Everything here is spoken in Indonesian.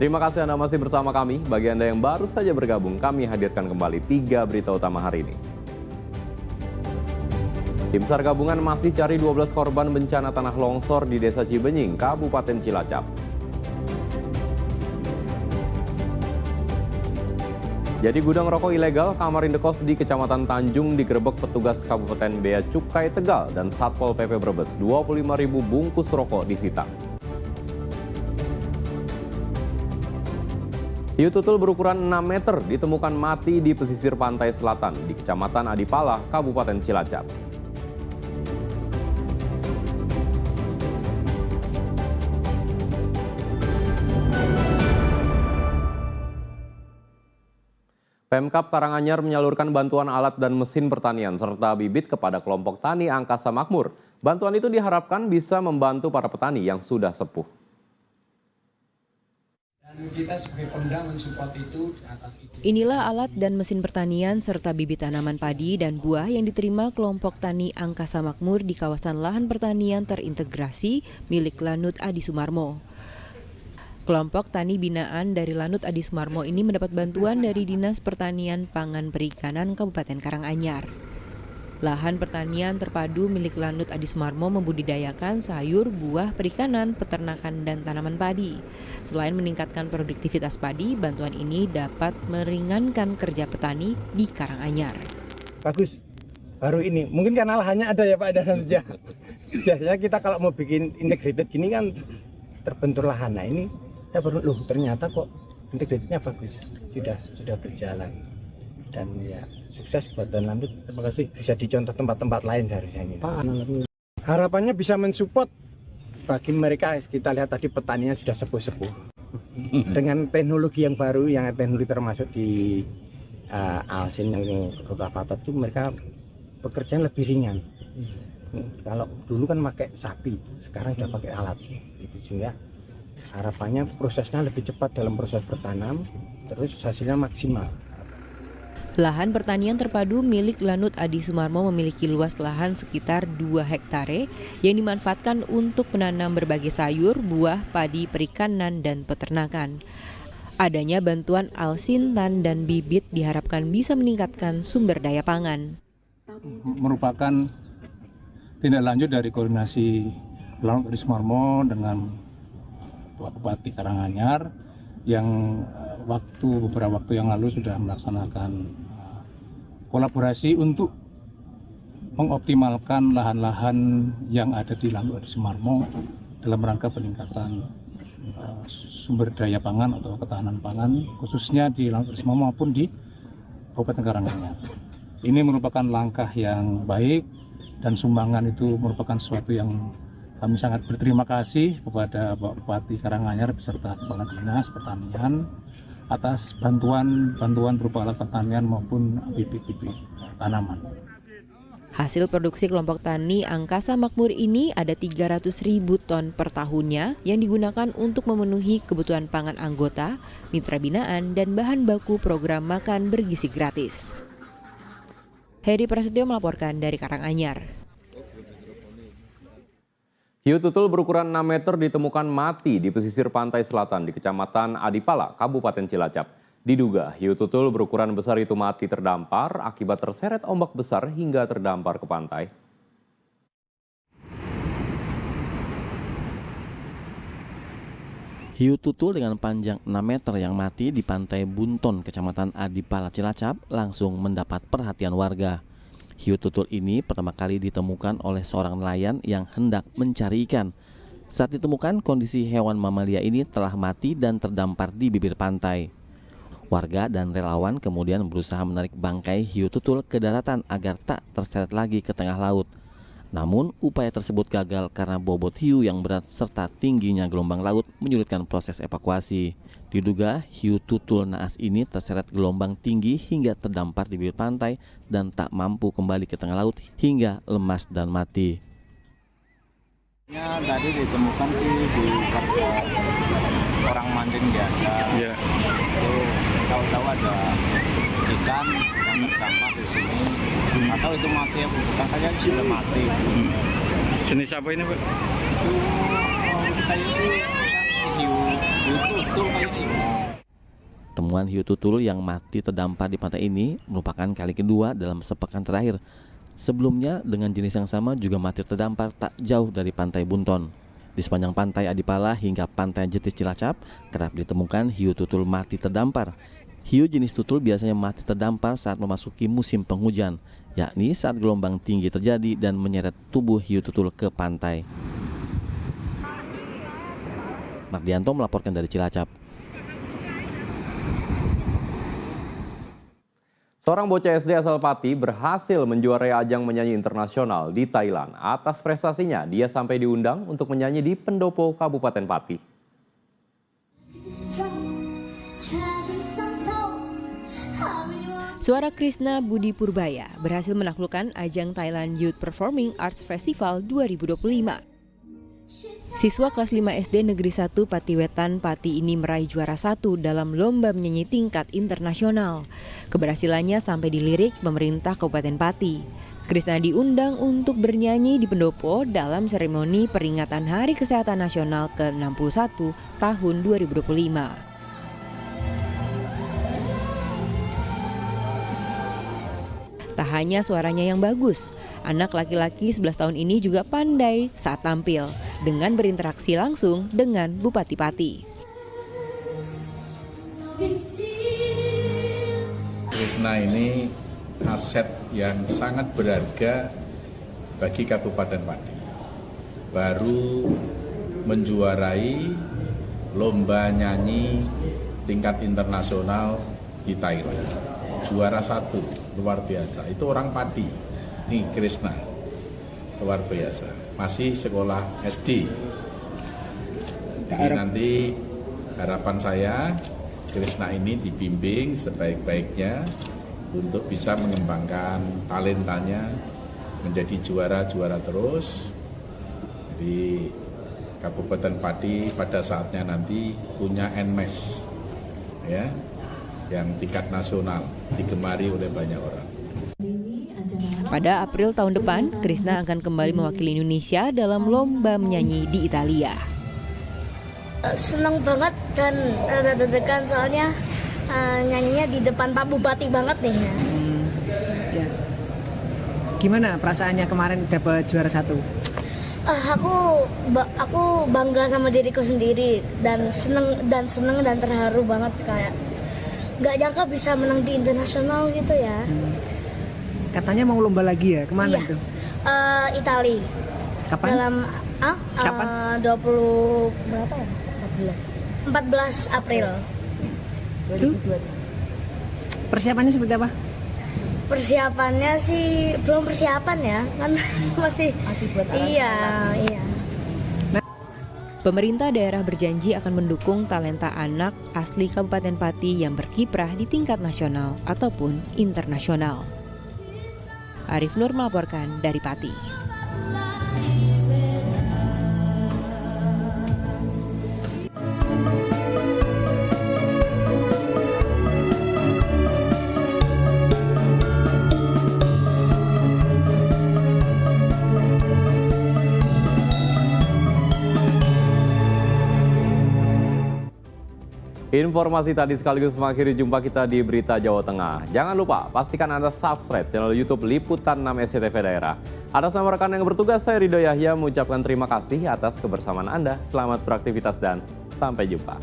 Terima kasih Anda masih bersama kami. Bagi Anda yang baru saja bergabung, kami hadirkan kembali 3 berita utama hari ini. Tim SAR gabungan masih cari 12 korban bencana tanah longsor di Desa Cibenying, Kabupaten Cilacap. Jadi gudang rokok ilegal kamar indekos di Kecamatan Tanjung digerebek petugas Kabupaten Bea Cukai Tegal dan Satpol PP Brebes. 25.000 bungkus rokok disita. Hiu tutul berukuran 6 meter ditemukan mati di pesisir pantai selatan di Kecamatan Adipala, Kabupaten Cilacap. Pemkab Karanganyar menyalurkan bantuan alat dan mesin pertanian serta bibit kepada kelompok tani Angkasa Makmur. Bantuan itu diharapkan bisa membantu para petani yang sudah sepuh. Kita sebagai Pemda mensupport itu atas itu. Inilah alat dan mesin pertanian serta bibit tanaman padi dan buah yang diterima kelompok tani Angkasa Makmur di kawasan lahan pertanian terintegrasi milik Lanut Adi Sumarmo. Kelompok tani binaan dari Lanut Adi Sumarmo ini mendapat bantuan dari Dinas Pertanian Pangan Perikanan Kabupaten Karanganyar. Lahan pertanian terpadu milik Lanut Adi Sumarmo membudidayakan sayur, buah, perikanan, peternakan, dan tanaman padi. Selain meningkatkan produktivitas padi, bantuan ini dapat meringankan kerja petani di Karanganyar. Bagus, baru ini. Mungkin karena lahannya ada ya Pak dan saja. Biasanya kita kalau mau bikin integrated gini kan terbentur lahan. Nah ini saya baru, loh ternyata kok integratednya bagus, sudah berjalan. Dan ya sukses buat dan Lanut. Terima kasih. Bisa dicontoh tempat-tempat lain seharusnya ini. Pak, harapannya bisa mensupport bagi mereka. Kita lihat tadi petaninya sudah sepuh-sepuh. Dengan teknologi yang baru, yang teknologi termasuk di Alsin yang Kota Patat itu mereka pekerjaan lebih ringan. Kalau dulu kan pakai sapi, sekarang sudah pakai alat. Itu sehingga harapannya prosesnya lebih cepat dalam proses bertanam, terus hasilnya maksimal. Lahan pertanian terpadu milik Lanut Adi Sumarmo memiliki luas lahan sekitar 2 hektare yang dimanfaatkan untuk menanam berbagai sayur, buah, padi, perikanan, dan peternakan. Adanya bantuan alsintan dan bibit diharapkan bisa meningkatkan sumber daya pangan. Merupakan tindak lanjut dari koordinasi Lanut Adi Sumarmo dengan Bupati Karanganyar yang beberapa waktu yang lalu sudah melaksanakan kolaborasi untuk mengoptimalkan lahan-lahan yang ada di Lanut Adi Sumarmo dalam rangka peningkatan sumber daya pangan atau ketahanan pangan khususnya di Lanut Adi Sumarmo maupun di Kabupaten Karanganyar. Ini merupakan langkah yang baik dan sumbangan itu merupakan sesuatu yang kami sangat berterima kasih kepada Bapak Bupati Karanganyar beserta Kepala Dinas Pertanian atas bantuan berupa alat pertanian maupun bibit-bibit tanaman. Hasil produksi kelompok tani Angkasa Makmur ini ada 300.000 ton per tahunnya yang digunakan untuk memenuhi kebutuhan pangan anggota, mitra binaan, dan bahan baku program makan bergizi gratis. Heri Prasetyo melaporkan dari Karanganyar. Hiu tutul berukuran 6 meter ditemukan mati di pesisir pantai selatan di Kecamatan Adipala, Kabupaten Cilacap. Diduga hiu tutul berukuran besar itu mati terdampar akibat terseret ombak besar hingga terdampar ke pantai. Hiu tutul dengan panjang 6 meter yang mati di pantai Bunton, Kecamatan Adipala, Cilacap langsung mendapat perhatian warga. Hiu tutul ini pertama kali ditemukan oleh seorang nelayan yang hendak mencari ikan. Saat ditemukan, kondisi hewan mamalia ini telah mati dan terdampar di bibir pantai. Warga dan relawan kemudian berusaha menarik bangkai hiu tutul ke daratan agar tak terseret lagi ke tengah laut. Namun, upaya tersebut gagal karena bobot hiu yang berat serta tingginya gelombang laut menyulitkan proses evakuasi. Diduga hiu tutul naas ini terseret gelombang tinggi hingga terdampar di bibir pantai dan tak mampu kembali ke tengah laut hingga lemas dan mati. Tadi ditemukan sih di warga orang mancing biasa. Ya. Itu tahu-tahu ada ikan yang terdampar di sini. Atau itu mati ya, bukan saja sudah mati. Jenis apa ini Pak? Itu kayaknya sih hiu tutul kayak ini. Temuan hiu tutul yang mati terdampar di pantai ini merupakan kali kedua dalam sepekan terakhir. Sebelumnya dengan jenis yang sama juga mati terdampar tak jauh dari pantai Bunton. Di sepanjang pantai Adipala hingga pantai Jetis Cilacap kerap ditemukan hiu tutul mati terdampar. Hiu jenis tutul biasanya mati terdampar saat memasuki musim penghujan, yakni saat gelombang tinggi terjadi dan menyeret tubuh hiu tutul ke pantai. Mardianto melaporkan dari Cilacap. Seorang bocah SD asal Pati berhasil menjuarai ajang menyanyi internasional di Thailand. Atas prestasinya, dia sampai diundang untuk menyanyi di Pendopo, Kabupaten Pati. Suara Krishna Budi Purbaya berhasil menaklukkan ajang Thailand Youth Performing Arts Festival 2025. Siswa kelas 5 SD Negeri 1 Patiwetan Pati ini meraih juara 1 dalam lomba menyanyi tingkat internasional. Keberhasilannya sampai dilirik pemerintah Kabupaten Pati. Krishna diundang untuk bernyanyi di Pendopo dalam seremoni peringatan Hari Kesehatan Nasional ke-61 tahun 2025. Tak hanya suaranya yang bagus, anak laki-laki 11 tahun ini juga pandai saat tampil dengan berinteraksi langsung dengan Bupati Pati. Krishna ini aset yang sangat berharga bagi Kabupaten Pati. Baru menjuarai lomba nyanyi tingkat internasional di Thailand. Juara 1. Luar biasa, itu orang Pati. Ini Krishna, luar biasa, masih sekolah SD. Jadi nanti harapan saya Krishna ini dibimbing sebaik-baiknya untuk bisa mengembangkan talentanya menjadi juara-juara terus. Jadi Kabupaten Pati pada saatnya nanti punya NMES, ya, yang tingkat nasional digemari oleh banyak orang. Pada April tahun depan, Krishna akan kembali mewakili Indonesia dalam lomba menyanyi di Italia. Senang banget dan rada deg-degan soalnya nyanyinya di depan Pak Bupati banget nih ya. Ya. Gimana perasaannya kemarin dapat juara 1? Aku bangga sama diriku sendiri dan seneng dan terharu banget, kayak nggak nyangka bisa menang di internasional gitu ya. Katanya mau lomba lagi ya, kemana tuh? Itali. Kapan? Dalam Kapan? 20 berapa ya? 14 April. Itu persiapannya seperti apa? Persiapannya sih belum persiapan ya, kan masih buat iya. Pemerintah daerah berjanji akan mendukung talenta anak asli Kabupaten Pati yang berkiprah di tingkat nasional ataupun internasional. Arif Nur melaporkan dari Pati. Informasi tadi sekaligus mengakhiri jumpa kita di Berita Jawa Tengah. Jangan lupa, pastikan Anda subscribe channel YouTube Liputan 6 SCTV Daerah. Atas nama rekan yang bertugas, saya Ridho Yahya mengucapkan terima kasih atas kebersamaan Anda. Selamat beraktivitas dan sampai jumpa.